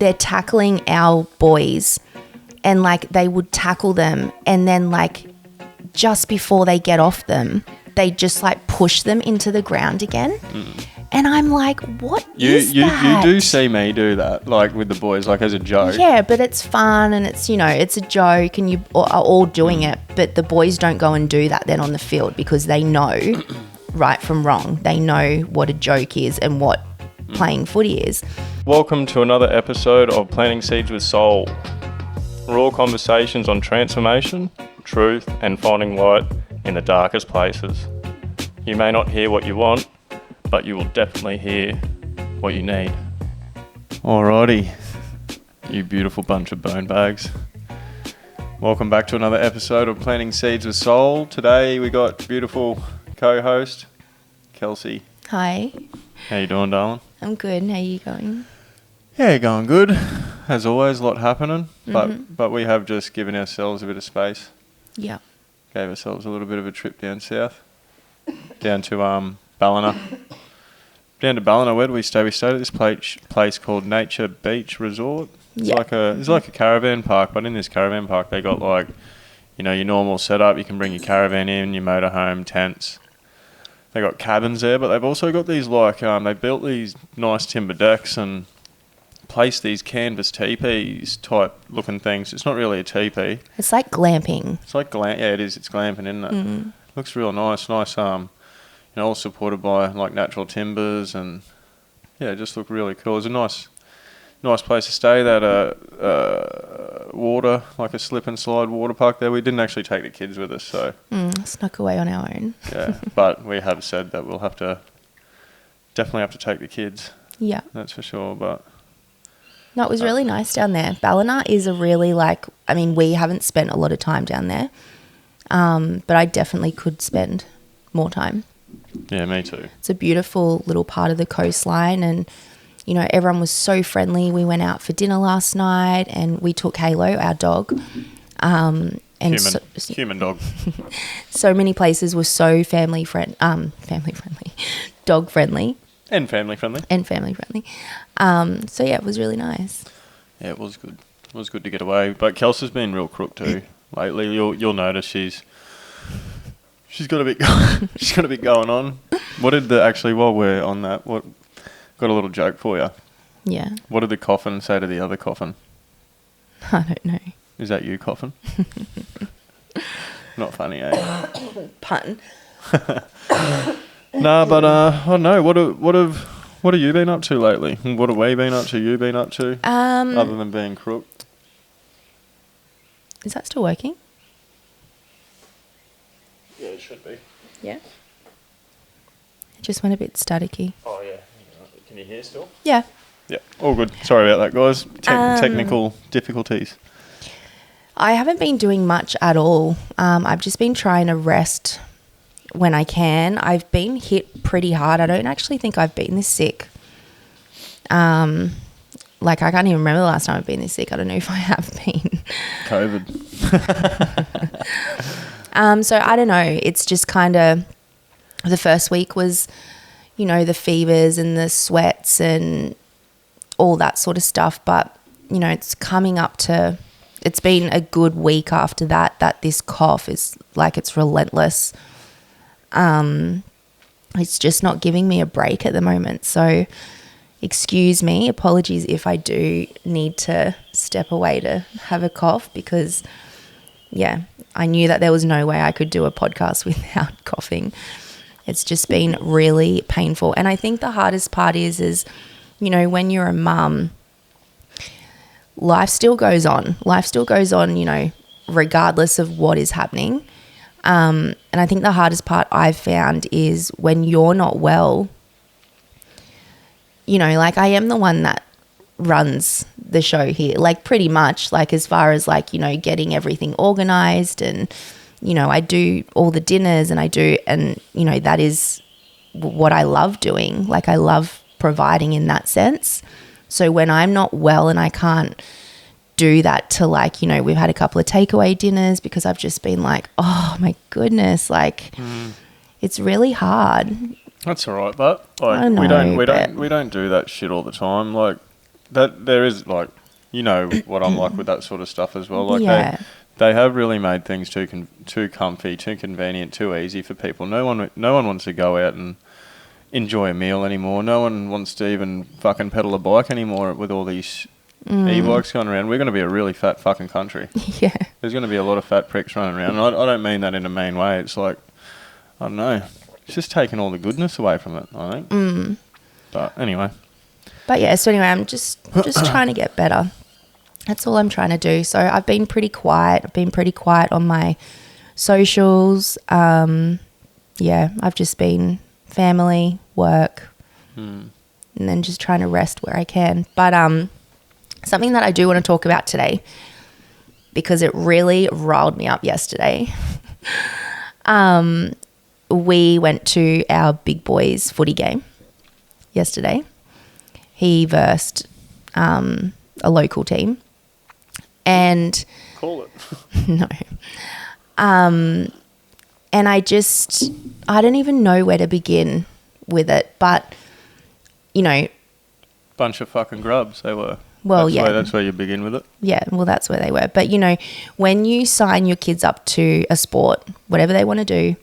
they're tackling our boys and like they would tackle them and then like just before they get off them, they just like push them into the ground again. And I'm like, what is that? You do see me do that, like with the boys, like as a joke. Yeah, but it's fun and it's, you know, it's a joke and you are all doing it. But the boys don't go and do that then on the field because they know right from wrong. They know what a joke is and what playing footy is. Welcome to another episode of Planting Seeds with Soul. Raw conversations on transformation, truth, and finding light in the darkest places. You may not hear what you want, but you will definitely hear what you need. Alrighty, you beautiful bunch of bone bags. Welcome back to another episode of Planting Seeds with Soul. Today we got beautiful co-host, Kelsey. Hi. How you doing, darling? I'm good. How are you going? Yeah, going good. As always, a lot happening, but we have just given ourselves a bit of space. Yeah. Gave ourselves a little bit of a trip down south, down to Ballina. Down to Ballina, where do we stay? We stayed at this place called Nature Beach Resort. It's like a caravan park, but in this caravan park they got like, you know, your normal setup. You can bring your caravan in, your motorhome, tents. They got cabins there, but they've also got these like they built these nice timber decks and placed these canvas teepees type looking things. It's not really a teepee. It's like glamping. It's like yeah, it is. It's glamping, isn't it? Looks real nice. Nice. You know, all supported by like natural timbers and yeah, it just looked really cool. It was a nice place to stay. They had water, like a slip and slide water park there. We didn't actually take the kids with us, so snuck away on our own. Yeah, but we have said that we'll definitely have to take the kids. Yeah, that's for sure. But no, it was really nice down there. Ballina is a really we haven't spent a lot of time down there, but I definitely could spend more time. Yeah, me too. It's a beautiful little part of the coastline and, you know, everyone was so friendly. We went out for dinner last night and we took Halo, our dog. Human dog. So many places were so family friendly, dog friendly. And family friendly. So, yeah, it was really nice. Yeah, it was good. It was good to get away. But Kels has been real crook too lately. You'll notice she's got a bit going on. While we're on that, got a little joke for you. Yeah. What did the coffin say to the other coffin? I don't know. Is that you, coffin? Not funny, eh? Pun. Nah, but I don't know. What have you been up to lately? What have we been up to? You been up to? Other than being crook. Is that still working? Yeah, it should be. Yeah. It just went a bit staticky. Oh yeah. Can you hear still? Yeah. Yeah. All good. Sorry about that, guys. Technical difficulties. I haven't been doing much at all. I've just been trying to rest when I can. I've been hit pretty hard. I don't actually think I've been this sick. I can't even remember the last time I've been this sick. I don't know if I have been. COVID. So I don't know. It's just kind of the first week was, you know, the fevers and the sweats and all that sort of stuff. But, you know, it's been a good week after that this cough is like it's relentless. It's just not giving me a break at the moment. So excuse me, apologies if I do need to step away to have a cough because, yeah, I knew that there was no way I could do a podcast without coughing. It's just been really painful. And I think the hardest part is, you know, when you're a mum, life still goes on. Life still goes on, you know, regardless of what is happening. And I think the hardest part I've found is when you're not well, you know, like I am the one that runs the show here, like pretty much, like as far as like, you know, getting everything organized and, you know, I do all the dinners and you know, that is what I love doing. Like I love providing in that sense. So when I'm not well and I can't do that to like, you know, we've had a couple of takeaway dinners because I've just been like, oh my goodness, like it's really hard. That's all right, but like we don't do that shit all the time. Like that there is like, you know what I'm like with that sort of stuff as well. Like Yeah. they have really made things too comfy, too convenient, too easy for people. No one wants to go out and enjoy a meal anymore. No one wants to even fucking pedal a bike anymore with all these e-bikes going around. We're going to be a really fat fucking country. Yeah. There's going to be a lot of fat pricks running around. And I don't mean that in a mean way. It's like, I don't know. It's just taking all the goodness away from it, I think. But anyway. But yeah, so anyway, I'm just trying to get better. That's all I'm trying to do. So I've been pretty quiet. I've been pretty quiet on my socials. Yeah, I've just been family, work, and then just trying to rest where I can. But something that I do want to talk about today, because it really riled me up yesterday. We went to our big boys footy game yesterday. He versed a local team. And call it. No. And I don't even know where to begin with it. But, you know. Bunch of fucking grubs, they were. Well, That's where you begin with it. Yeah, well, that's where they were. But, you know, when you sign your kids up to a sport, whatever they want to do,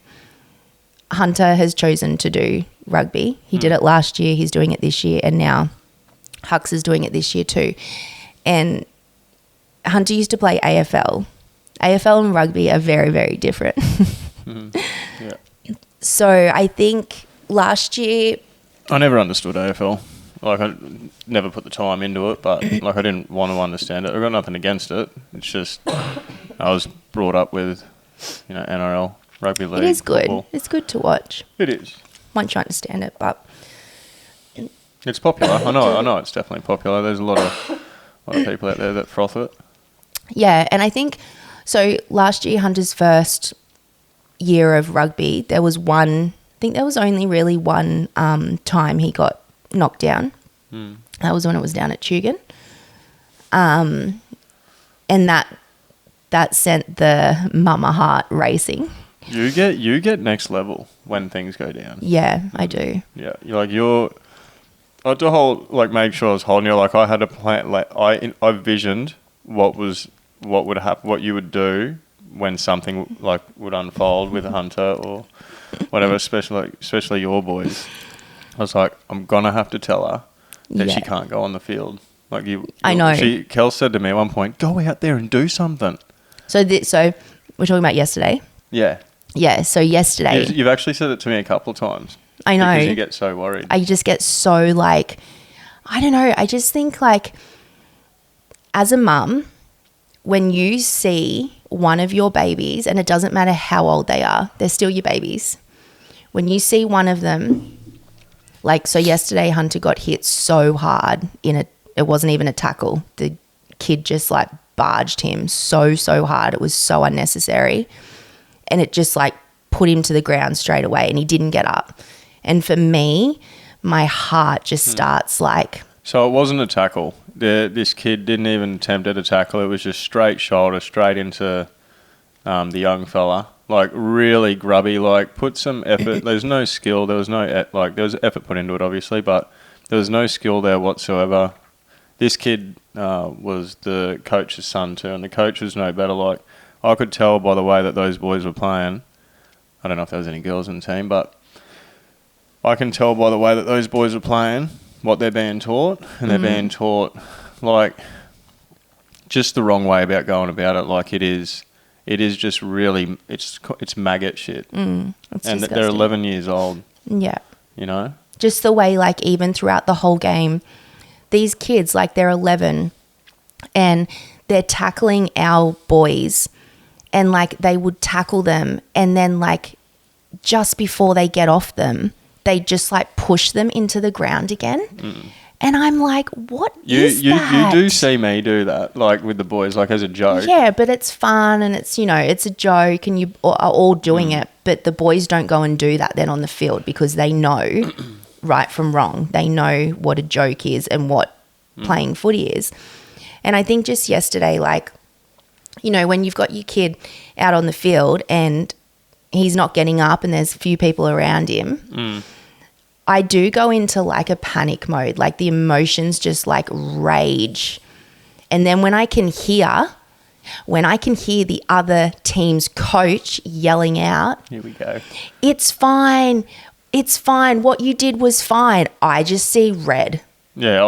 Hunter has chosen to do rugby. He did it last year. He's doing it this year. And now Hux is doing it this year too. And Hunter used to play AFL. AFL and rugby are very, very different. Yeah. So I think last year... I never understood AFL. Like, I never put the time into it, but like I didn't want to understand it. I got nothing against it. It's just I was brought up with, you know, NRL, rugby league. It is good. Football. It's good to watch. It is. Once you understand it, but... It's popular. I know it's definitely popular. There's a lot of people out there that froth it. Yeah, and I think... So last year, Hunter's first year of rugby, there was one... I think there was only really one time he got knocked down. That was when it was down at Tugan. And that sent the mama heart racing. You get next level when things go down. Yeah, I do. Yeah, I had to hold, like, make sure I was holding you. Like, I had a plan. Like, I visioned what would happen, what you would do when something like would unfold with a Hunter or whatever, especially your boys. I was like, I'm gonna have to tell her that she can't go on the field. Like I know. Kels said to me at one point, "Go out there and do something." So we're talking about yesterday. Yeah. Yeah. So yesterday, You've actually said it to me a couple of times. I know. Because you get so worried. I just get so like, I don't know. I just think like, as a mum, when you see one of your babies, and it doesn't matter how old they are, they're still your babies. When you see one of them, like, so yesterday Hunter got hit so hard it wasn't even a tackle. The kid just like barged him so hard. It was so unnecessary. And it just like put him to the ground straight away and he didn't get up. And for me, my heart just starts like... So it wasn't a tackle. This kid didn't even attempt at a tackle. It was just straight shoulder, straight into the young fella. Like, really grubby, like, put some effort. There's no skill. There was there was effort put into it, obviously, but there was no skill there whatsoever. This kid was the coach's son too, and the coach was no better. Like, I could tell by the way that those boys were playing. I don't know if there was any girls in the team, but I can tell by the way that those boys are playing what they're being taught, and they're being taught, like, just the wrong way about going about it. Like, it is just really, it's maggot shit. And disgusting. They're 11 years old. Yeah. You know? Just the way, like, even throughout the whole game, these kids, like, they're 11 and they're tackling our boys, and, like, they would tackle them, and then, like, just before they get off them, they just, like, push them into the ground again. And I'm like, what is that? You do see me do that, like, with the boys, like, as a joke. Yeah, but it's fun and it's, you know, it's a joke and you are all doing it. But the boys don't go and do that then on the field because they know right from wrong. They know what a joke is and what playing footy is. And I think just yesterday, like, you know, when you've got your kid out on the field and he's not getting up and there's a few people around him, I do go into like a panic mode, like the emotions just like rage. And then when I can hear the other team's coach yelling out, Here we go. it's fine, what you did was fine, I just see red. Yeah,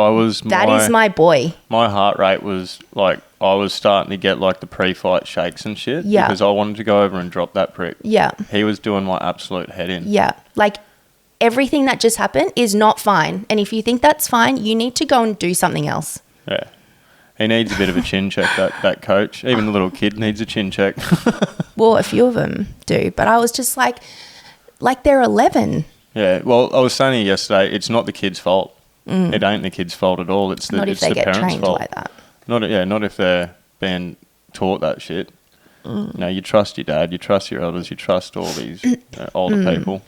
That is my boy. My heart rate was like, I was starting to get like the pre-fight shakes and shit. Yeah. Because I wanted to go over and drop that prick. Yeah. He was doing my absolute head in. Yeah. Like everything that just happened is not fine. And if you think that's fine, you need to go and do something else. Yeah. He needs a bit of a chin check, that coach. Even the little kid needs a chin check. Well, a few of them do. But I was just like they're 11. Yeah. Well, I was saying to you yesterday, it's not the kid's fault. It ain't the kid's fault at all. It's the, Not if it's they the get parents' trained fault. like that. Not if they're being taught that shit. You know, you trust your dad, you trust your elders, you trust all these older people.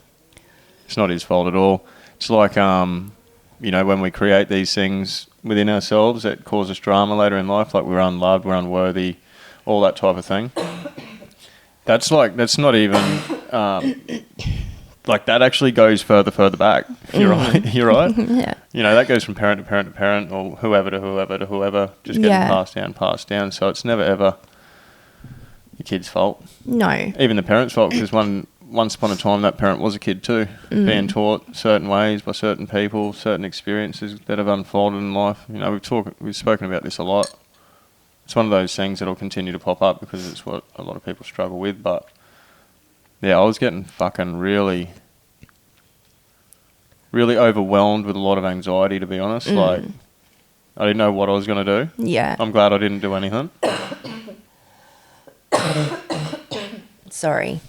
It's not his fault at all. It's like, you know, when we create these things within ourselves that cause us drama later in life, like we're unloved, we're unworthy, all that type of thing. That's not even... like that actually goes further back. You're right. You're right. Yeah. You know, that goes from parent to parent to parent, or whoever to whoever to whoever, just getting passed down. So it's never ever the kid's fault. No. Even the parent's fault, because once upon a time that parent was a kid too, being taught certain ways by certain people, certain experiences that have unfolded in life. You know, we've spoken about this a lot. It's one of those things that'll continue to pop up because it's what a lot of people struggle with, but. Yeah, I was getting fucking really overwhelmed with a lot of anxiety, to be honest. Like, I didn't know what I was going to do. Yeah. I'm glad I didn't do anything. Sorry.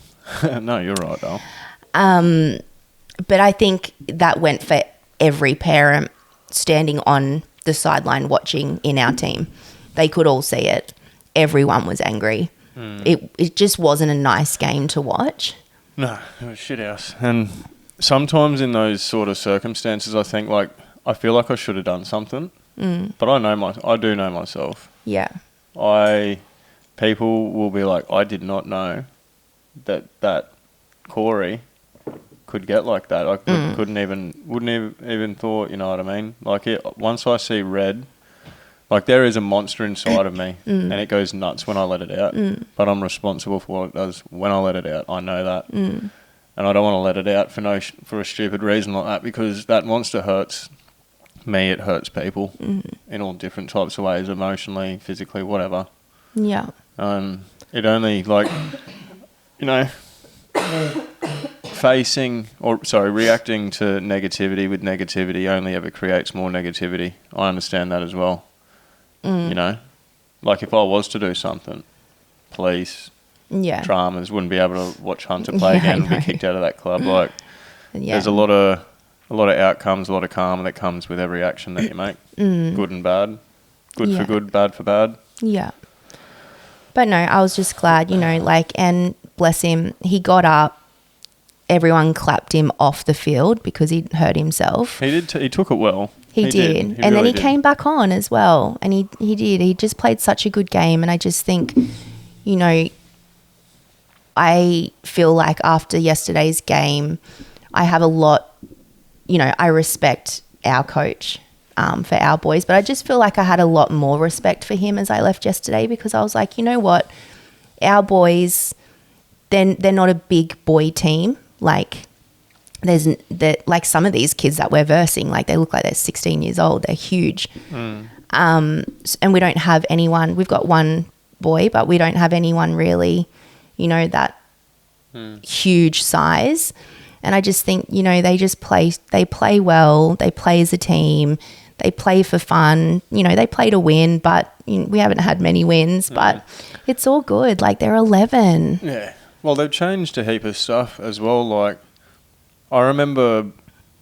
No, you're right, though. But I think that went for every parent standing on the sideline watching in our team. They could all see it. Everyone was angry. It just wasn't a nice game to watch. No, it was shit house. And sometimes in those sort of circumstances, I think, like, I feel like I should have done something. But I do know myself. Yeah. People will be like, I did not know that Corey could get like that. I wouldn't even thought, you know what I mean? Like, once I see red, like, there is a monster inside of me, and it goes nuts when I let it out. But I'm responsible for what it does when I let it out. I know that, and I don't want to let it out for a stupid reason like that, because that monster hurts me. It hurts people in all different types of ways, emotionally, physically, whatever. Yeah. It only, like, you know, reacting to negativity with negativity only ever creates more negativity. I understand that as well. You know, like if I was to do something, police, dramas, wouldn't be able to watch Hunter play again and be kicked out of that club. Like, there's a lot of outcomes, a lot of karma that comes with every action that you make, good and bad, good for good, bad for bad. Yeah. But no, I was just glad, you know, like, and bless him, he got up. Everyone clapped him off the field because he'd hurt himself. He did. He took it well. He did. And really then he did. came back on as well. And he did. He just played such a good game. And I just think, you know, I feel like after yesterday's game, I have a lot, you know, I respect our coach for our boys. But I just feel like I had a lot more respect for him as I left yesterday, because I was like, you know what? Our boys, they're not a big boy team. Like, like some of these kids that we're versing, like they look like they're 16 years old. They're huge. And we don't have anyone. We've got one boy, but we don't have anyone really, you know, that huge size. And I just think, you know, they play well. They play as a team. They play for fun. You know, they play to win, but you know, we haven't had many wins, but it's all good. Like, they're 11. Yeah. Well, they've changed a heap of stuff as well. Like, I remember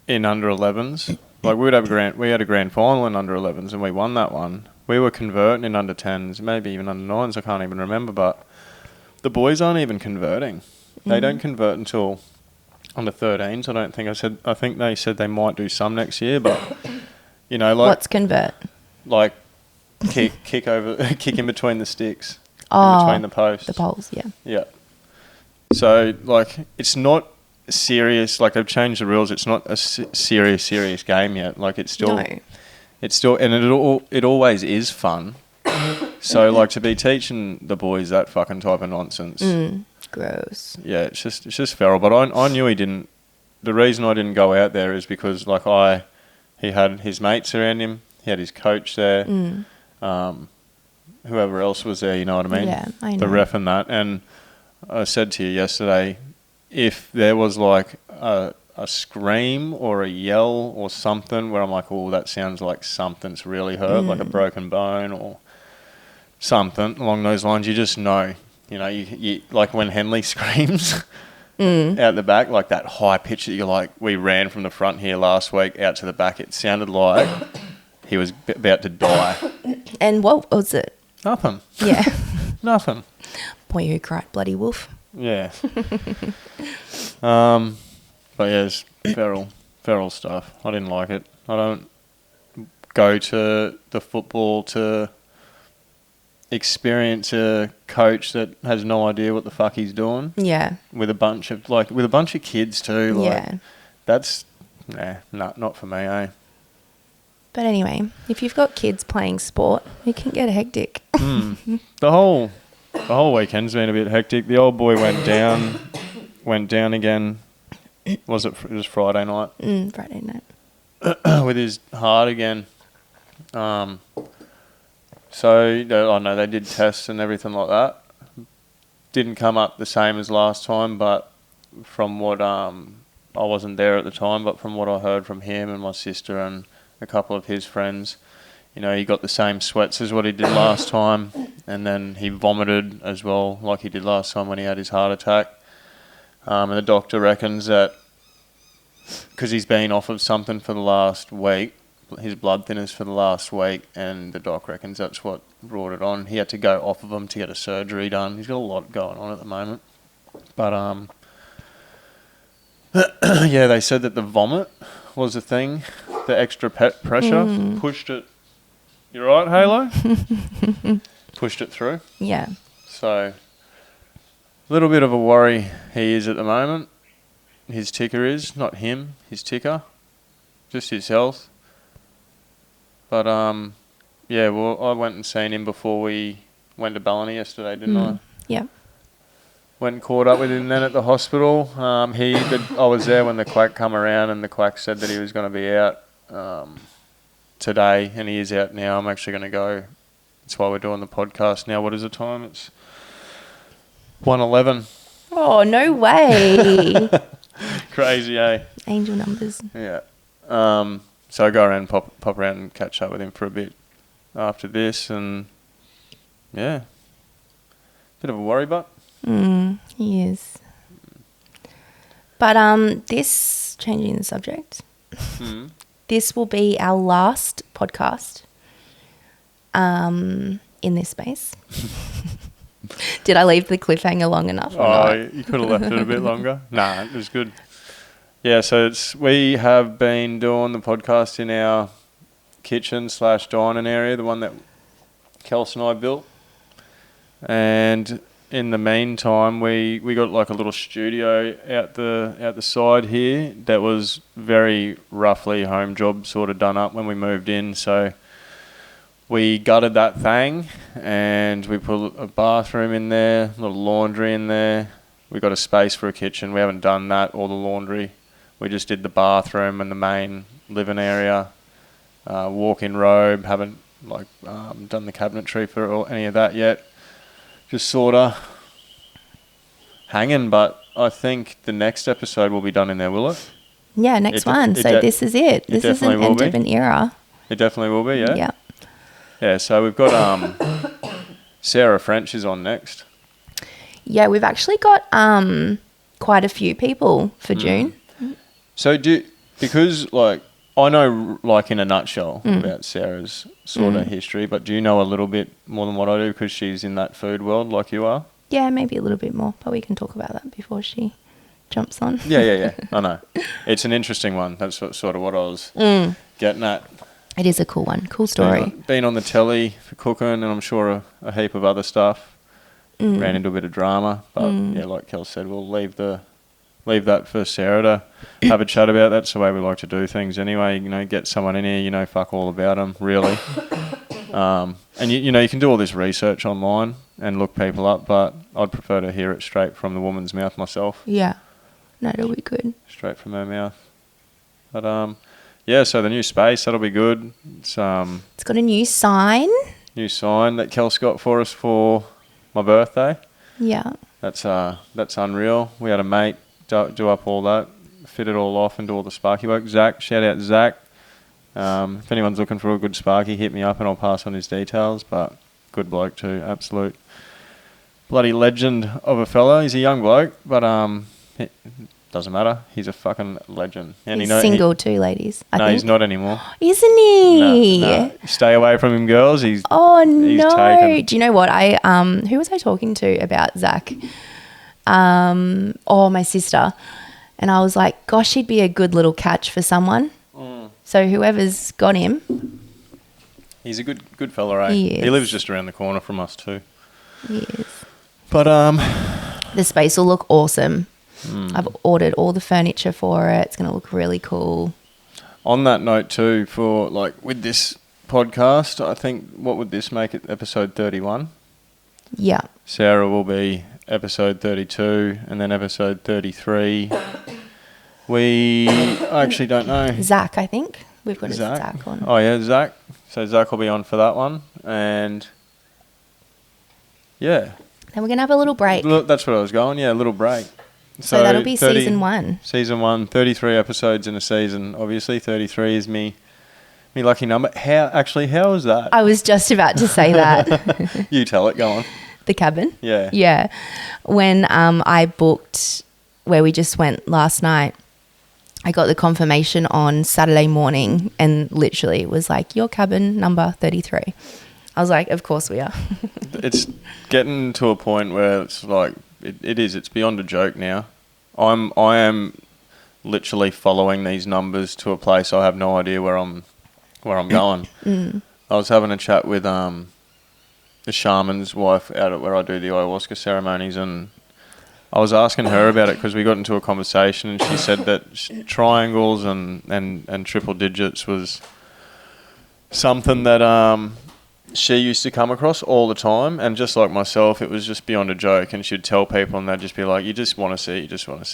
in under 11s, like we had a grand final in under 11s and we won that one. We were converting in under 10s, maybe even under 9s, I can't even remember, but the boys aren't even converting. They don't convert until under 13s, I don't think. I think they said they might do some next year, but, you know, like... What's convert? Like, kick in between the sticks, in between the posts. The poles, yeah. Yeah. So, like, it's not serious. Like, they've changed the rules. It's not a serious game yet. Like, it's still, and it always is fun. So, like, to be teaching the boys that fucking type of nonsense, gross. Yeah, it's just feral. But I knew he didn't. The reason I didn't go out there is because, like, he had his mates around him. He had his coach there. Whoever else was there, you know what I mean? Yeah, I know. The ref and that. And I said to you yesterday, if there was like a scream or a yell or something where I'm like, oh, that sounds like something's really hurt, like a broken bone or something along those lines, you just know. You know, you like when Henley screams out the back, like that high pitch that you're like, we ran from the front here last week out to the back. It sounded like he was about to die. And what was it? Nothing. Yeah. Nothing. Boy who cried bloody wolf. Yeah. But yeah, it's feral stuff. I didn't like it. I don't go to the football to experience a coach that has no idea what the fuck he's doing. Yeah. With a bunch of kids too. Like, yeah. That's not for me, eh? But anyway, if you've got kids playing sport, it can get hectic. The whole weekend's been a bit hectic. The old boy went down again. It was Friday night. Friday night. With his heart again. So I know they did tests and everything like that. Didn't come up the same as last time, but from what I wasn't there at the time, but from what I heard from him and my sister and a couple of his friends, you know, he got the same sweats as what he did last time, and then he vomited as well, like he did last time when he had his heart attack. And the doctor reckons that because he's been off of something for the last week, his blood thinners for the last week, and the doc reckons that's what brought it on. He had to go off of them to get a surgery done. He's got a lot going on at the moment. But, yeah, they said that the vomit was a thing. The extra pressure pushed it. You right, Halo? Pushed it through. Yeah. So, a little bit of a worry he is at the moment. His ticker is, not him, his ticker. Just his health. But, yeah, well, I went and seen him before we went to Ballina yesterday, didn't I? Yeah. Went and caught up with him then at the hospital. I was there when the quack come around, and the quack said that he was going to be out today, and he is out now. I'm actually going to go. That's why we're doing the podcast now. What is the time? It's 1:11. Oh, no way. Crazy, eh? Angel numbers. Yeah. So I go around, pop around and catch up with him for a bit after this, and yeah, bit of a worry, but. He is. But this, changing the subject, this will be our last podcast in this space. Did I leave the cliffhanger long enough? You could have left it a bit longer. Nah, it was good. Yeah, so we have been doing the podcast in our kitchen/dining area, the one that Kels and I built. And in the meantime, we got like a little studio out the side here that was very roughly home job sort of done up when we moved in. So we gutted that thing and we put a bathroom in there, a little laundry in there. We got a space for a kitchen. We haven't done that or the laundry. We just did the bathroom and the main living area, walk-in robe. Haven't done the cabinetry for any of that yet. Just sort of hanging, but I think the next episode will be done in there, will it? Yeah, next one. So this is it. This is an end of an era. It definitely will be, yeah? Yeah. Yeah, so we've got Sarah French is on next. Yeah, we've actually got quite a few people for June. So because like I know like in a nutshell about Sarah's sort of history, but do you know a little bit more than what I do because she's in that food world like you are? Yeah, maybe a little bit more, but we can talk about that before she jumps on. Yeah. I know. It's an interesting one. That's sort of what I was getting at. It is a cool one. Cool story. Been on the telly for cooking and I'm sure a heap of other stuff. Ran into a bit of drama. But yeah, like Kel said, we'll leave the leave that for Sarah to have a chat about. That's the way we like to do things anyway. You know, get someone in here, you know, fuck all about them, really. And you know, you can do all this research online and look people up, but I'd prefer to hear it straight from the woman's mouth myself. Yeah. No, it'll be good. Straight from her mouth. But yeah, so the new space, that'll be good. It's got a new sign. New sign that Kels got for us for my birthday. Yeah. That's unreal. We had a mate do up all that, fit it all off and do all the sparky work. Zach, shout out Zach. If anyone's looking for a good sparky, hit me up and I'll pass on his details. But good bloke too, absolute bloody legend of a fella. He's a young bloke, but it doesn't matter. He's a fucking legend. And he's single too, ladies. I think. He's not anymore. Isn't he? No. Stay away from him, girls. He's no. taken. Do you know what? Who was I talking to about Zach? My sister. And I was like, gosh, he'd be a good little catch for someone. So whoever's got him. He's a good fella, eh? He is. He lives just around the corner from us too. He is. But the space will look awesome. I've ordered all the furniture for it. It's going to look really cool. On that note too, for like with this podcast, I think, what would this make it? Episode 31? Yeah. Sarah will be episode 32 and then episode 33. I actually don't know. Zach, I think. We've got a Zach on. Oh, yeah, Zach. So Zach will be on for that one. And yeah. Then we're going to have a little break. Look, that's what I was going. Yeah, a little break. So that'll be season 1. Season 1, 33 episodes in a season. Obviously, 33 is me lucky number. How was that? I was just about to say that. You tell it. Go on. The cabin? Yeah. Yeah. When I booked where we just went last night, I got the confirmation on Saturday morning and literally it was like, your cabin number 33. I was like, of course we are. It's getting to a point where it's like, it's beyond a joke now. I am literally following these numbers to a place I have no idea where I'm going. I was having a chat with the shaman's wife out at where I do the ayahuasca ceremonies, and I was asking her about it because we got into a conversation and she said that triangles and triple digits was something that she used to come across all the time, and just like myself, it was just beyond a joke, and she'd tell people and they'd just be like, you just want to see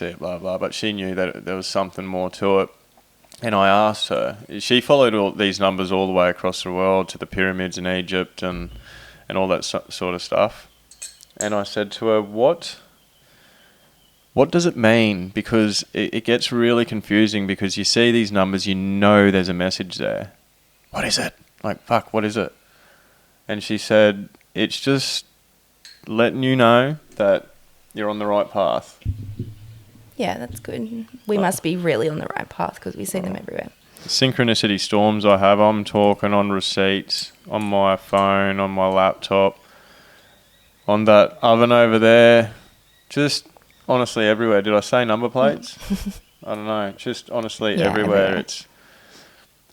it, blah, blah. But she knew that there was something more to it. And I asked her, she followed all these numbers all the way across the world to the pyramids in Egypt and all that sort of stuff. And I said to her, what does it mean? Because it gets really confusing because you see these numbers, you know there's a message there. What is it? Like, fuck, what is it? And she said, it's just letting you know that you're on the right path. Yeah, that's good. We must be really on the right path because we see them everywhere. Synchronicity storms I have, I'm talking on receipts, on my phone, on my laptop, on that oven over there, just honestly everywhere. Did I say number plates? I don't know. Just honestly everywhere.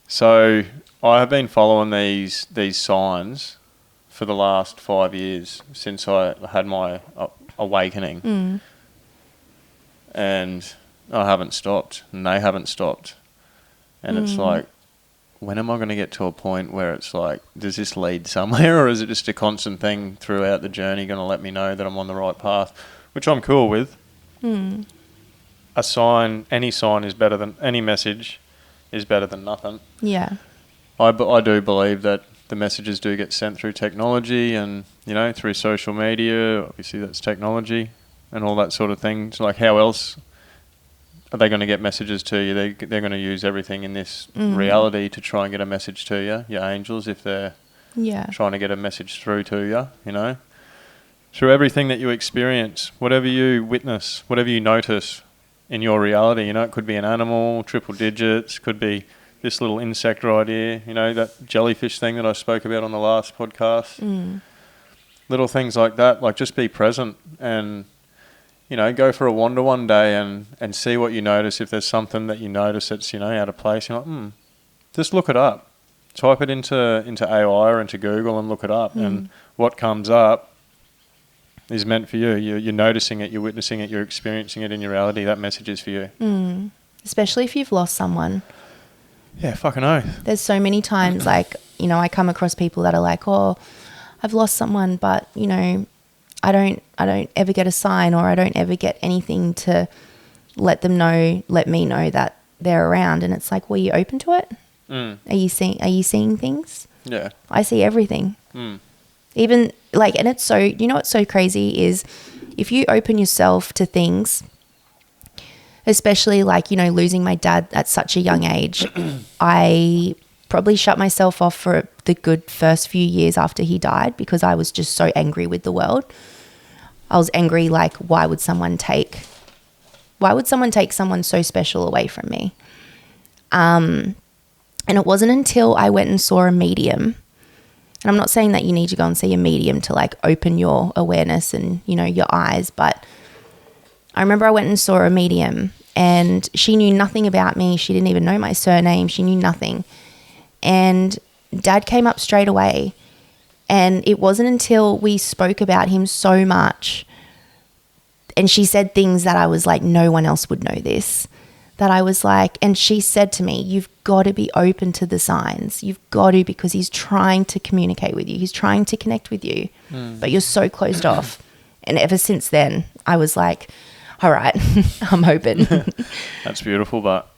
So I have been following these signs for the last 5 years since I had my awakening. And I haven't stopped and they haven't stopped. And it's like, when am I going to get to a point where it's like, does this lead somewhere, or is it just a constant thing throughout the journey going to let me know that I'm on the right path, which I'm cool with. A sign, any message is better than nothing. Yeah. I do believe that the messages do get sent through technology and, you know, through social media. Obviously that's technology and all that sort of thing. So like, how else are they going to get messages to you? They're going to use everything in this reality to try and get a message to you, your angels, if they're trying to get a message through to you, you know. Through everything that you experience, whatever you witness, whatever you notice in your reality, you know, it could be an animal, triple digits, could be this little insect right here, you know, that jellyfish thing that I spoke about on the last podcast. Little things like that, like just be present and, you know, go for a wander one day and see what you notice. If there's something that you notice that's, you know, out of place, you're like, just look it up. Type it into AI or into Google and look it up. And what comes up, is meant for you. You're noticing it, you're witnessing it, you're experiencing it in your reality. That message is for you. Especially if you've lost someone. Yeah, fucking oath. There's so many times, like, you know, I come across people that are like, oh, I've lost someone, but, you know, I don't ever get a sign, or I don't ever get anything to let me know that they're around. And it's like, were you open to it? Are you seeing things? Yeah. I see everything. Even like, and it's so, you know what's so crazy is if you open yourself to things, especially like, you know, losing my dad at such a young age, I probably shut myself off for the good first few years after he died because I was just so angry with the world. I was angry, like, why would someone take someone so special away from me? And it wasn't until I went and saw a medium, and I'm not saying that you need to go and see a medium to like open your awareness and, you know, your eyes, but I remember I went and saw a medium and she knew nothing about me. She didn't even know my surname. She knew nothing. And Dad came up straight away. And it wasn't until we spoke about him so much and she said things that I was like, no one else would know this, that I was like, and she said to me, you've got to be open to the signs. You've got to, because he's trying to communicate with you. He's trying to connect with you, but you're so closed off. And ever since then, I was like, all right, I'm open. That's beautiful, but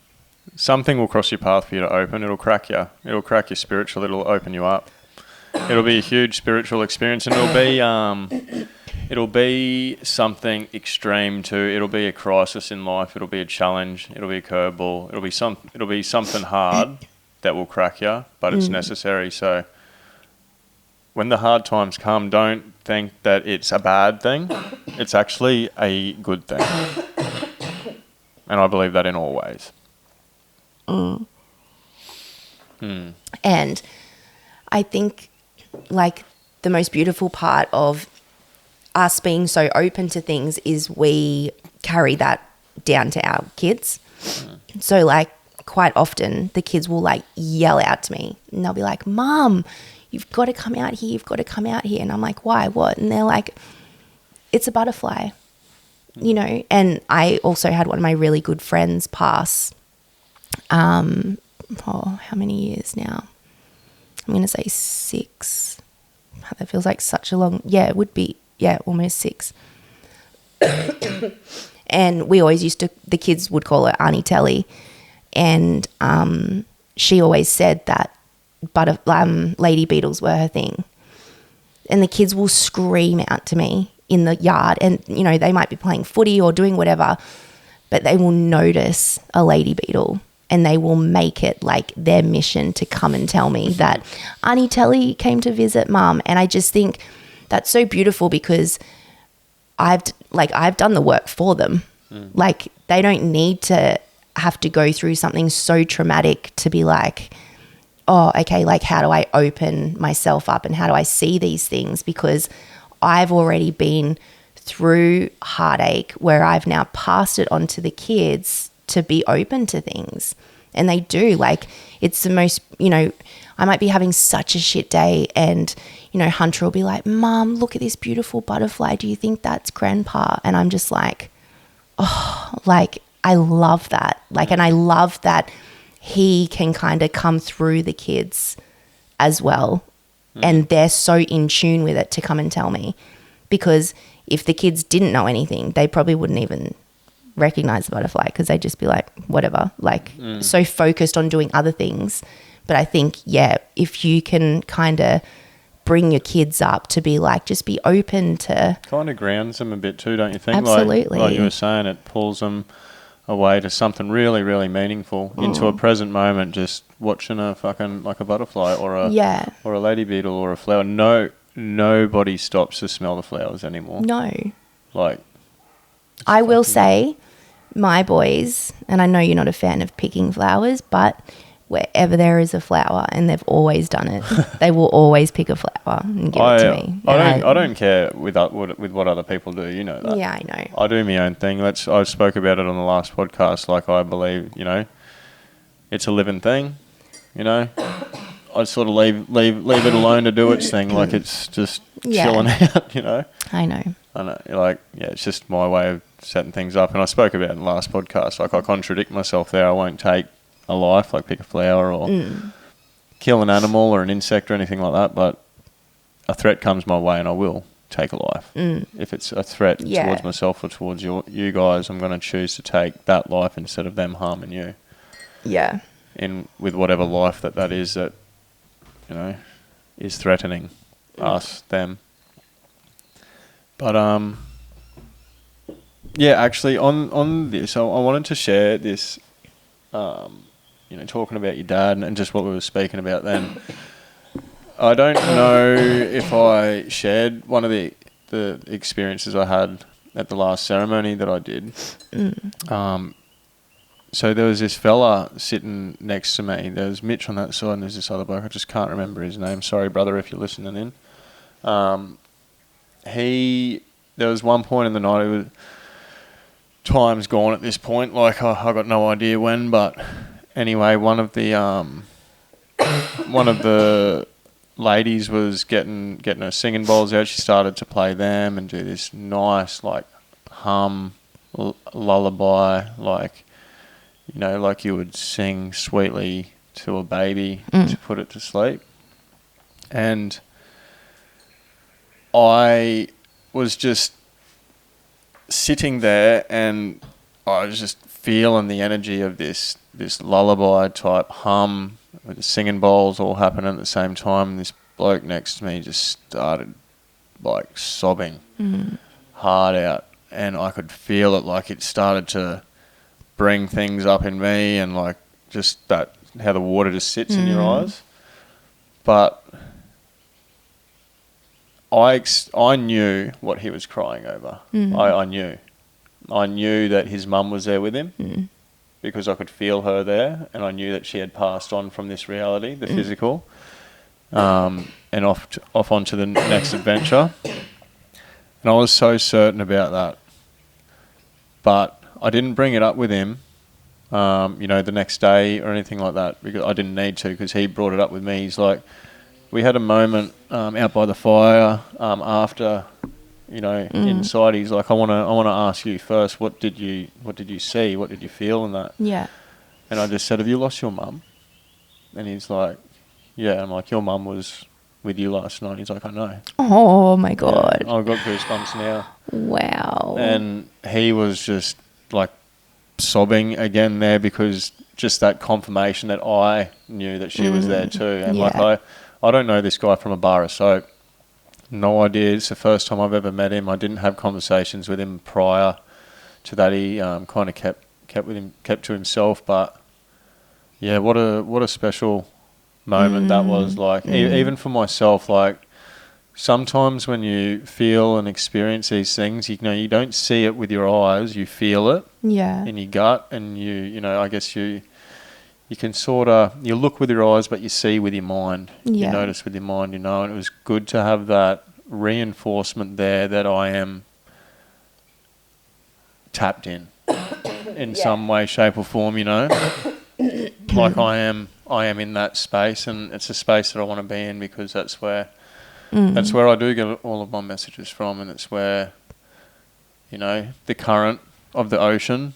something will cross your path for you to open. It'll crack you. It'll crack your spiritual. It'll open you up. It'll be a huge spiritual experience, and it'll be something extreme too. It'll be a crisis in life. It'll be a challenge. It'll be a curveball. It'll be something hard that will crack you, but it's necessary. So when the hard times come, don't think that it's a bad thing. It's actually a good thing, and I believe that in all ways. And I think, like, the most beautiful part of us being so open to things is we carry that down to our kids. So, like, quite often the kids will, like, yell out to me and they'll be like, Mom, you've got to come out here. You've got to come out here. And I'm like, why? What? And they're like, it's a butterfly, you know? And I also had one of my really good friends pass, how many years now? I'm going to say 6. That feels like such a long, it would be, almost 6. And we always the kids would call her Auntie Telly. And she always said that lady beetles were her thing. And the kids will scream out to me in the yard. And, you know, they might be playing footy or doing whatever, but they will notice a lady beetle. And they will make it like their mission to come and tell me that Auntie Telly came to visit Mum. And I just think that's so beautiful because I've done the work for them. Like, they don't need to have to go through something so traumatic to be like, oh, okay, like, how do I open myself up and how do I see these things? Because I've already been through heartache where I've now passed it on to the kids to be open to things. And they do. Like, it's the most, you know, I might be having such a shit day and, you know, Hunter will be like, Mom, look at this beautiful butterfly. Do you think that's Grandpa? And I'm just like, oh, like, I love that. Like, and I love that he can kind of come through the kids as well. And they're so in tune with it to come and tell me. Because if the kids didn't know anything, they probably wouldn't even recognize the butterfly because they'd just be like, whatever, like so focused on doing other things. But I think, if you can kind of bring your kids up to be like, just be open to. Kind of grounds them a bit too, don't you think? Absolutely. Like you were saying, it pulls them away to something really, really meaningful, into a present moment, just watching a fucking, like a butterfly or a lady beetle or a flower. Nobody stops to smell the flowers anymore. No. Like, I will say, my boys, and I know you're not a fan of picking flowers, but wherever there is a flower, and they've always done it, they will always pick a flower and give it to me. I don't care with what other people do, you know that. Yeah, I know. I do my own thing. I spoke about it on the last podcast. Like, I believe, you know, it's a living thing, you know. I sort of leave it alone to do its thing, like it's just chilling out, you know. I know. I know, like, yeah, it's just my way of setting things up. And I spoke about it in the last podcast. Like, I contradict myself there. I won't take a life, like pick a flower or kill an animal or an insect or anything like that. But a threat comes my way and I will take a life. If it's a threat towards myself or towards you guys, I'm going to choose to take that life instead of them harming you. Yeah. With whatever life that is that, you know, is threatening us, them. But yeah, actually on this, I wanted to share this, you know, talking about your dad and just what we were speaking about then. I don't know if I shared one of the experiences I had at the last ceremony that I did. So there was this fella sitting next to me. There was Mitch on that side and there's this other bloke. I just can't remember his name. Sorry, brother, if you're listening in. There was one point in the night, it was time's gone at this point. Like, I got no idea when, but anyway, one of the ladies was getting her singing bowls out. She started to play them and do this nice, like, hum, lullaby, like, you know, like you would sing sweetly to a baby to put it to sleep. And I was just sitting there and I was just feeling the energy of this lullaby type hum with the singing bowls all happening at the same time. And this bloke next to me just started like sobbing hard out, and I could feel it, like it started to bring things up in me, and like just that, how the water just sits in your eyes. But I knew what he was crying over. I knew that his mum was there with him because I could feel her there, and I knew that she had passed on from this reality, the physical, and off onto the next adventure. And I was so certain about that. But I didn't bring it up with him, you know, the next day or anything like that, because I didn't need to, because he brought it up with me. He's like, we had a moment out by the fire after, you know, inside. He's like, I want to ask you first, what did you see? What did you feel in that? Yeah. And I just said, have you lost your mum? And he's like, yeah. I'm like, your mum was with you last night. He's like, I know. Oh my God. Yeah, I've got goosebumps now. Wow. And he was just like sobbing again there, because just that confirmation that I knew that she was there too. And like, I don't know this guy from a bar of soap. No idea. It's the first time I've ever met him. I didn't have conversations with him prior to that. He kind of kept to himself. But yeah, what a special moment that was. Like, even for myself, like, sometimes when you feel and experience these things, you know, you don't see it with your eyes, you feel it in your gut, and you know, I guess you can sort of, you look with your eyes, but you see with your mind. You notice with your mind, you know. And it was good to have that reinforcement there that I am tapped in some way, shape or form, you know. Like I am in that space, and it's a space that I want to be in, because that's where I do get all of my messages from, and it's where, you know, the current of the ocean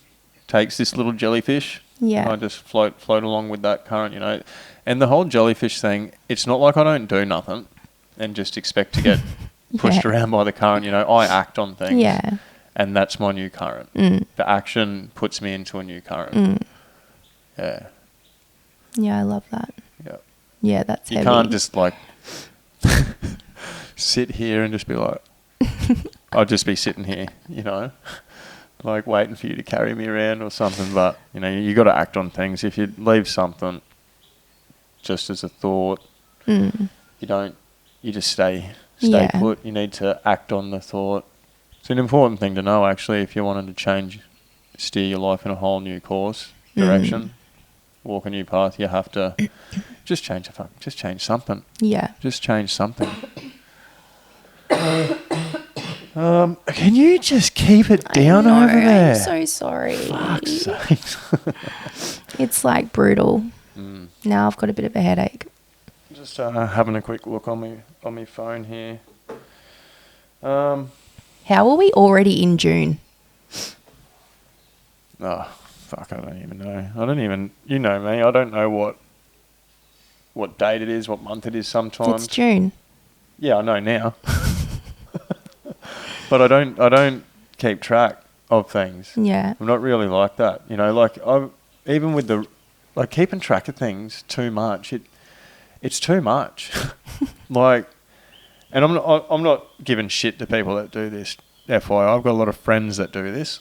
takes this little jellyfish. I just float along with that current, you know. And the whole jellyfish thing, it's not like I don't do nothing and just expect to get pushed around by the current, you know. I act on things. And that's my new current. The action puts me into a new current. Yeah. Yeah, I love that. Yeah. Yeah, that's heavy. You can't just like sit here and just be like, I'll just be sitting here, you know, like waiting for you to carry me around or something. But, you know, you got to act on things. If you leave something just as a thought, you just stay put. You need to act on the thought. It's an important thing to know, actually, if you're wanting to steer your life in a whole new course, direction, walk a new path. You have to just change something. Yeah. Just change something. Can you just keep it down over there? I'm so sorry. Fuck's sake. It's like brutal. Now I've got a bit of a headache. Just having a quick look on my phone here. How are we already in June? Oh, fuck, I don't even know. You know me, I don't know what date it is, what month it is sometimes. It's June. Yeah, I know now. But I don't keep track of things. Yeah. I'm not really like that. You know, like even with keeping track of things too much, it's too much. Like, and I'm not giving shit to people that do this. FYI, I've got a lot of friends that do this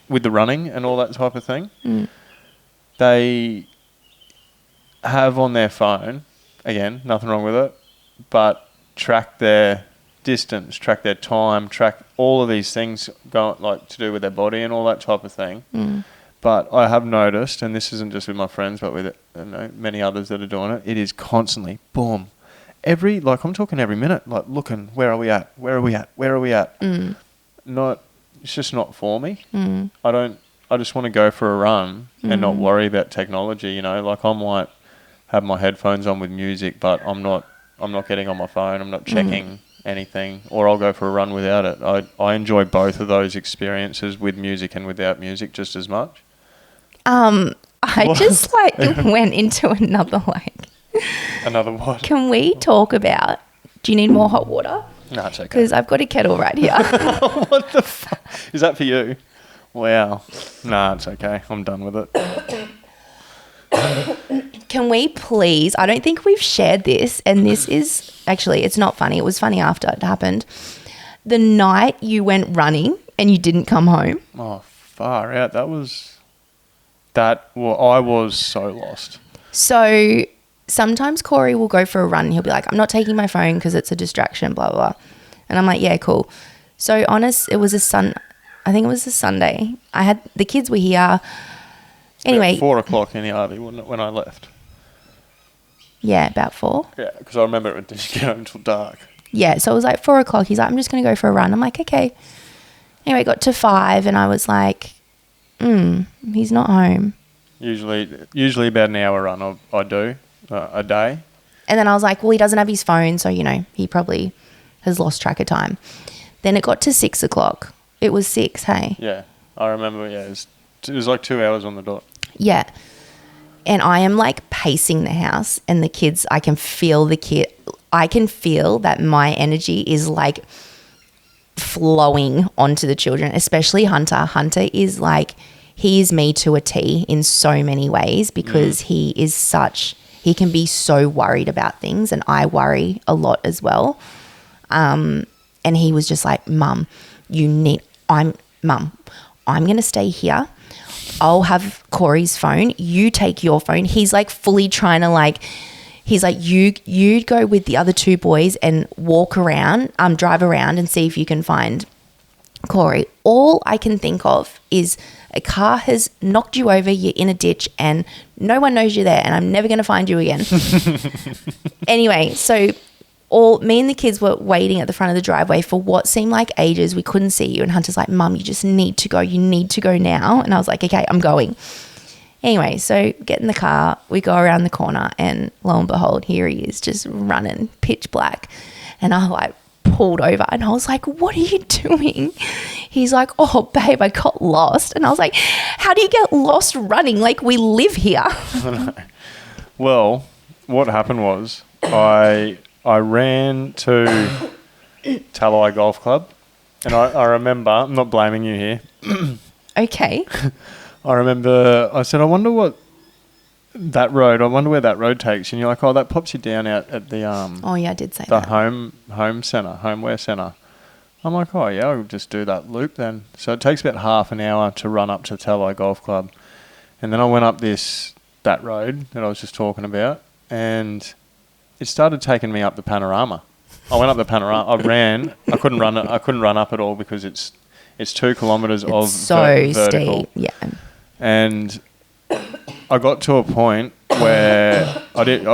with the running and all that type of thing. Mm. They have on their phone, again, nothing wrong with it, but track their distance, track their time, track all of these things to do with their body and all that type of thing. Mm. But I have noticed, and this isn't just with my friends, but with many others that are doing it, it is constantly, boom, I'm talking every minute, like looking, where are we at? Where are we at? Where are we at? Mm. It's just not for me. Mm. I just want to go for a run and not worry about technology, you know, like I might have my headphones on with music, but I'm not getting on my phone, I'm not checking anything, or I'll go for a run without it. I enjoy both of those experiences with music and without music just as much. I just went into another Another what? Can we talk about, do you need more hot water? No, it's okay. Because I've got a kettle right here. What the fuck? Is that for you? Wow. Nah, it's okay. I'm done with it. Can we please, I don't think we've shared this, and this is, actually, it's not funny. It was funny after it happened. The night you went running and you didn't come home. Oh, far out. I was so lost. So sometimes Corey will go for a run and he'll be like, I'm not taking my phone because it's a distraction, blah, blah, blah. And I'm like, yeah, cool. So it was I think it was a Sunday. The kids were here. Anyway. 4 o'clock in the RV, wasn't it, when I left? Yeah, about 4. Yeah, because I remember it didn't get home until dark. Yeah, so it was like 4 o'clock. He's like, I'm just going to go for a run. I'm like, okay. Anyway, it got to 5 and I was like, he's not home. Usually about an hour run I do a day. And then I was like, well, he doesn't have his phone, so, you know, he probably has lost track of time. Then it got to 6 o'clock. It was 6, hey? Yeah, I remember, yeah. It was like 2 hours on the dot. Yeah. And I am like pacing the house and the kids, I can feel that my energy is like flowing onto the children, especially Hunter. Hunter is like, he is me to a T in so many ways because he can be so worried about things, and I worry a lot as well. And he was just like, Mum, I'm going to stay here. I'll have Corey's phone. You take your phone. He's like fully trying to he's like, you go with the other 2 boys and drive around and see if you can find Corey. All I can think of is a car has knocked you over, you're in a ditch and no one knows you're there and I'm never going to find you again. Anyway, so me and the kids were waiting at the front of the driveway for what seemed like ages. We couldn't see you. And Hunter's like, Mum, you just need to go. You need to go now. And I was like, okay, I'm going. Anyway, so get in the car. We go around the corner and lo and behold, here he is just running pitch black. And I pulled over and I was like, what are you doing? He's like, oh, babe, I got lost. And I was like, how do you get lost running? Like, we live here. Well, what happened was I ran to Talai Golf Club, and I remember, I'm not blaming you here. Okay. I remember I said, I wonder where that road takes. And you're like, oh, that pops you down out at the oh yeah, I did say the that. homeware centre. I'm like, oh yeah, I'll just do that loop then. So it takes about half an hour to run up to Talai Golf Club. And then I went up that road that I was just talking about, and it started taking me up the panorama. I went up the panorama. I ran. I couldn't run up at all because it's 2 kilometres of vertical. Steep. Yeah. And I got to a point where I didn't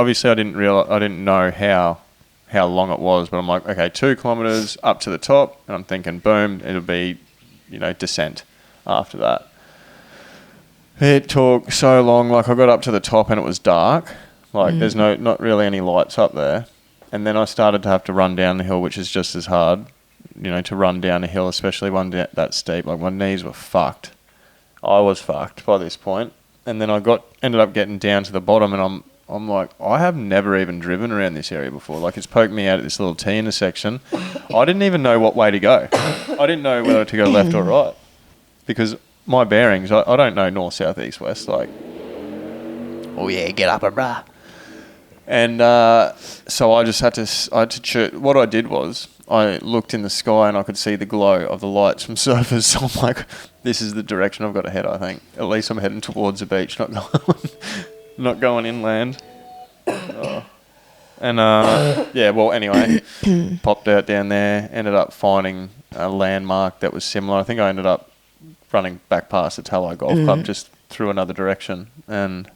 know how long it was, but I'm like, okay, 2 kilometres up to the top, and I'm thinking, boom, it'll be, descent after that. It took so long. Like, I got up to the top and it was dark. Like, there's not really any lights up there. And then I started to have to run down the hill, which is just as hard. to run down a hill, especially one that steep. Like, my knees were fucked. I was fucked by this point. And then ended up getting down to the bottom, and I'm like, I have never even driven around this area before. Like, it's poked me out at this little T intersection. I didn't even know what way to go. I didn't know whether to go left or right, because my bearings, I don't know north, south, east, west. Like, oh yeah, get up, bruh. And so I just had to what I did was, I looked in the sky and I could see the glow of the lights from surfers. So I'm like, this is the direction I've got to head, I think. At least I'm heading towards the beach, not going inland. Oh. And, anyway, popped out down there, ended up finding a landmark that was similar. I think I ended up running back past the Tallow Golf Club just through another direction. And,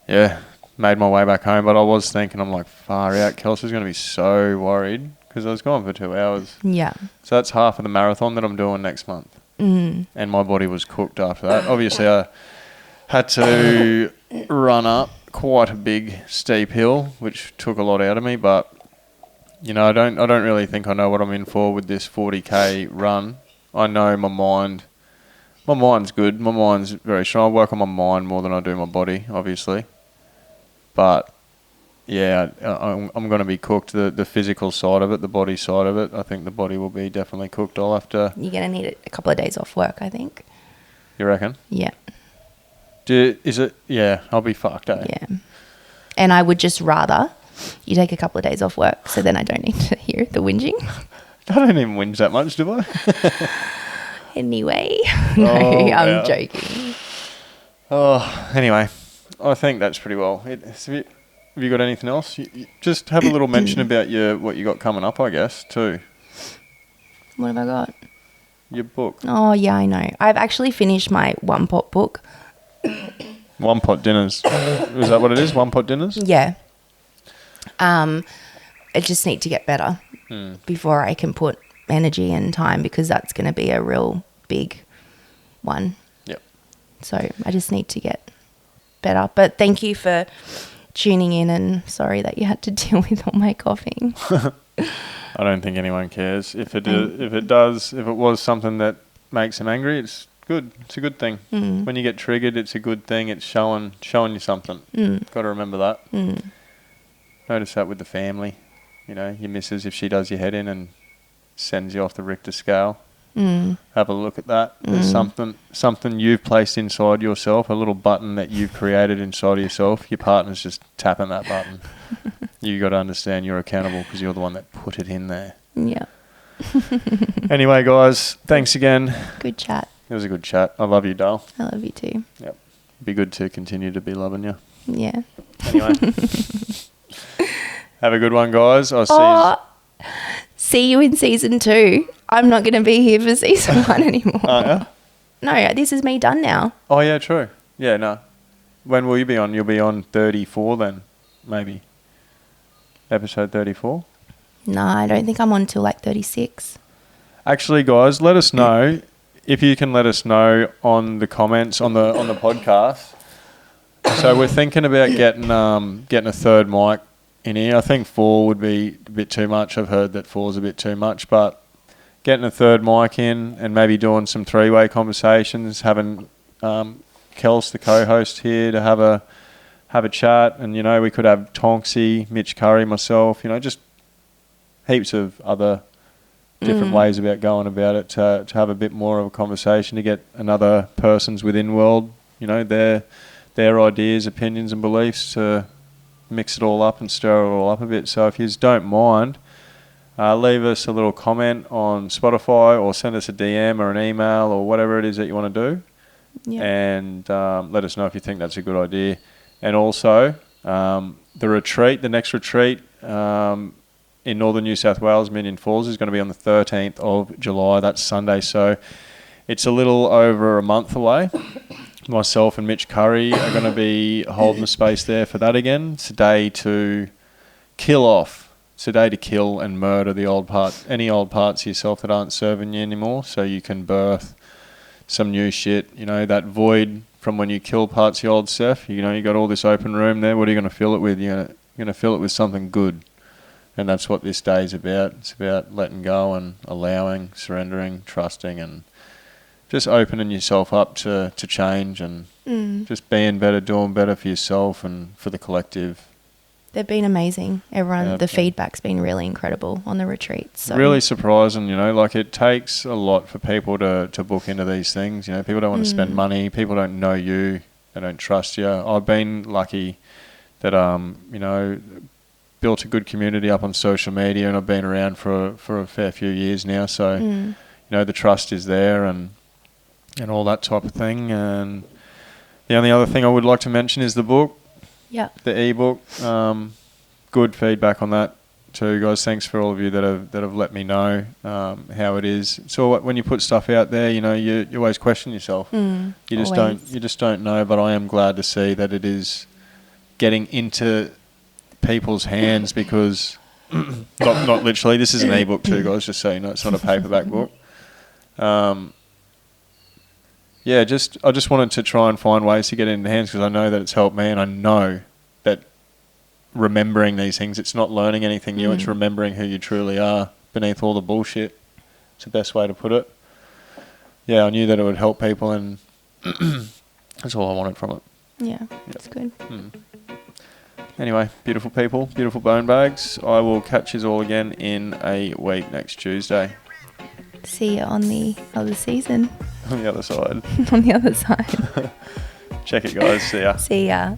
yeah, made my way back home. But I was thinking, I'm like, far out. Kels is going to be so worried, because I was gone for 2 hours. Yeah. So that's half of the marathon that I'm doing next month. And my body was cooked after that. Obviously, I had to run up quite a big steep hill, which took a lot out of me. But, I don't really think I know what I'm in for with this 40k run. I know my mind's good. My mind's very strong. I work on my mind more than I do my body, obviously. But yeah, I'm going to be cooked. The physical side of it, the body side of it, I think the body will be definitely cooked. I'll have to... You're going to need a couple of days off work, I think. You reckon? Yeah. Is it? Yeah, I'll be fucked, eh? Yeah. And I would just rather you take a couple of days off work, so then I don't need to hear the whinging. I don't even whinge that much, do I? Anyway. No, I'm joking. Oh, anyway, I think that's pretty well. Have you got anything else? You just have a little mention about what you got coming up, I guess, too. What have I got? Your book. Oh, yeah, I know. I've actually finished my one pot book. One pot dinners. Is that what it is? One pot dinners? Yeah. I just need to get better before I can put energy and time, because that's going to be a real big one. Yep. So I just need to get better. But thank you for tuning in, and sorry that you had to deal with all my coughing. I don't think anyone cares. If it was something that makes them angry, it's good. It's a good thing. When you get triggered, it's a good thing. It's showing you something. Got to remember that. Notice that with the family. Your missus, if she does your head in and sends you off the Richter scale, have a look at that. There's something you've placed inside yourself, a little button that you've created inside of yourself. Your partner's just tapping that button. You got to understand you're accountable, because you're the one that put it in there. Yeah. Anyway, guys, thanks again. Good chat. It was a good chat. I love you, Dale. I love you too. Yep. Be good to continue to be loving you. Yeah. Anyway. Have a good one, guys. I'll see you in season 2. I'm not going to be here for season 1 anymore. Yeah? No, this is me done now. Oh, yeah, true. Yeah, no. When will you be on? You'll be on 34 then, maybe. Episode 34? No, I don't think I'm on till like 36. Actually, guys, let us know. If you can let us know on the comments on the podcast. So we're thinking about getting a third mic in here. I think 4 would be a bit too much. I've heard that 4's a bit too much, but getting a third mic in and maybe doing some 3-way conversations, having Kels, the co-host, here to have a chat, and we could have Tonksy, Mitch Curry, myself, just heaps of other different ways about going about it, to have a bit more of a conversation, to get another person's within world, their ideas, opinions and beliefs, to mix it all up and stir it all up a bit. So if you don't mind, leave us a little comment on Spotify, or send us a DM or an email or whatever it is that you want to do. Yep. And let us know if you think that's a good idea. And also, the next retreat in northern New South Wales, Minion Falls, is going to be on the 13th of July. That's Sunday. So it's a little over a month away. Myself and Mitch Curry are going to be holding the space there for that again. It's a day to kill off. It's a day to kill and murder any old parts of yourself that aren't serving you anymore, so you can birth some new shit. That void from when you kill parts of your old self. You got all this open room there. What are you going to fill it with? You're going to fill it with something good. And that's what this day is about. It's about letting go and allowing, surrendering, trusting, and just opening yourself up to change and just being better, doing better for yourself and for the collective. They've been amazing. Everyone, the feedback's been really incredible on the retreats. So. Really surprising, you know, like it takes a lot for people to book into these things. You know, people don't want to spend money. People don't know you. They don't trust you. I've been lucky that, you know, built a good community up on social media, and I've been around for a fair few years now. So, you know, the trust is there and all that type of thing. And the only other thing I would like to mention is the book. Yeah. The ebook. Good feedback on that too, guys. Thanks for all of you that have let me know how it is. So when you put stuff out there, you know, you always question yourself. You just don't know. But I am glad to see that it is getting into people's hands, because not literally. This is an ebook too, guys. Just so you know, it's not a paperback book. I just wanted to try and find ways to get it in the hands, because I know that it's helped me, and I know that remembering these things, it's not learning anything new, it's remembering who you truly are beneath all the bullshit. It's the best way to put it. Yeah, I knew that it would help people, and that's all I wanted from it. Yeah, that's good. Anyway, beautiful people, beautiful bone bags. I will catch you all again in a week next Tuesday. See you on the other season. On the other side. On the other side. Check it, guys. See ya. See ya.